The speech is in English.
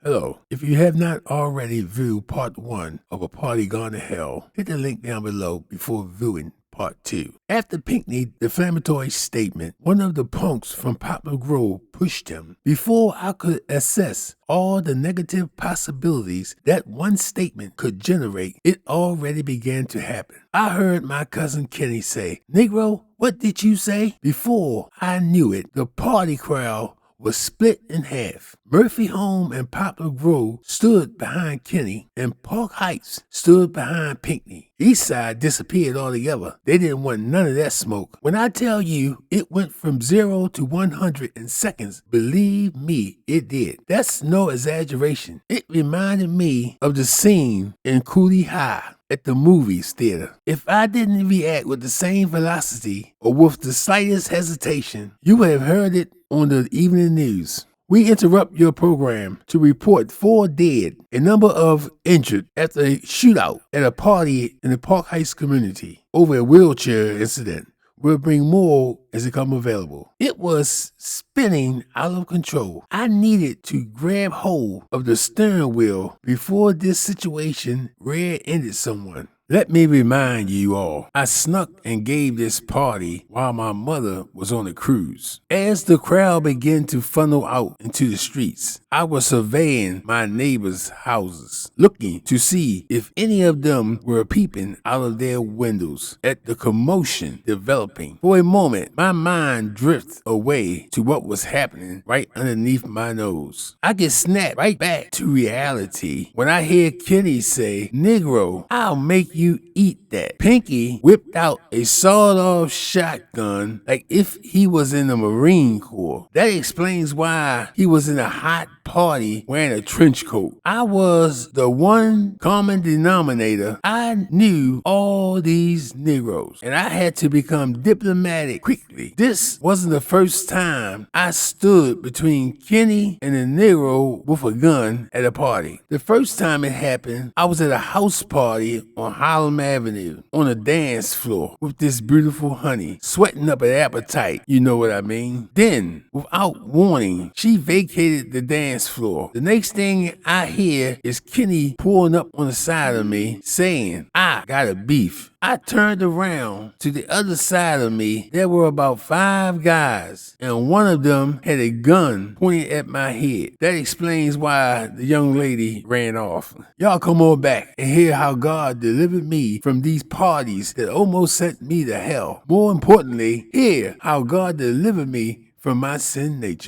Hello. If you have not already viewed part 1 of A Party Gone to Hell, hit the link down below before viewing part 2. After Pinckney's defamatory statement, one of the punks from Poplar Grove pushed him. Before I could assess all the negative possibilities that one statement could generate, it already began to happen. I heard my cousin Kenny say, "Negro, what did you say?" Before I knew it, the party crowd was split in half. Murphy Home and Poplar Grove stood behind Kenny, and Park Heights stood behind Pinckney. East Side disappeared altogether. They didn't want none of that smoke. When I tell you it went from 0 to 100 in seconds, believe me, it did. That's no exaggeration. It reminded me of the scene in Cooley High at the movies theater. If I didn't react with the same velocity or with the slightest hesitation, you would have heard it on the evening news. We interrupt your program to report 4 dead, a number of injured after a shootout at a party in the Park Heights community over a wheelchair incident. We'll bring more as it comes available. It was spinning out of control. I needed to grab hold of the steering wheel before this situation rear-ended someone. Let me remind you all, I snuck and gave this party while my mother was on a cruise. As the crowd began to funnel out into the streets, I was surveying my neighbors' houses, looking to see if any of them were peeping out of their windows at the commotion developing. For a moment, my mind drifted away to what was happening right underneath my nose. I get snapped right back to reality when I hear Kenny say, "Negro, I'll make you eat that." Pinky whipped out a sawed-off shotgun like if he was in the Marine Corps. That explains why he was in a hot party wearing a trench coat. I was the one common denominator. I knew all these Negroes, and I had to become diplomatic quickly. This wasn't the first time I stood between Kenny and a Negro with a gun at a party. The first time it happened, I was at a house party on Harlem Avenue on a dance floor with this beautiful honey, sweating up an appetite, you know what I mean? Then, without warning, she vacated the dance floor. The next thing I hear is Kenny pulling up on the side of me saying, "I got a beef." I turned around. To the other side of me, there were about 5 guys, and one of them had a gun pointed at my head. That explains why the young lady ran off. Y'all come on back and hear how God delivered me from these parties that almost sent me to hell. More importantly, hear how God delivered me from my sin nature.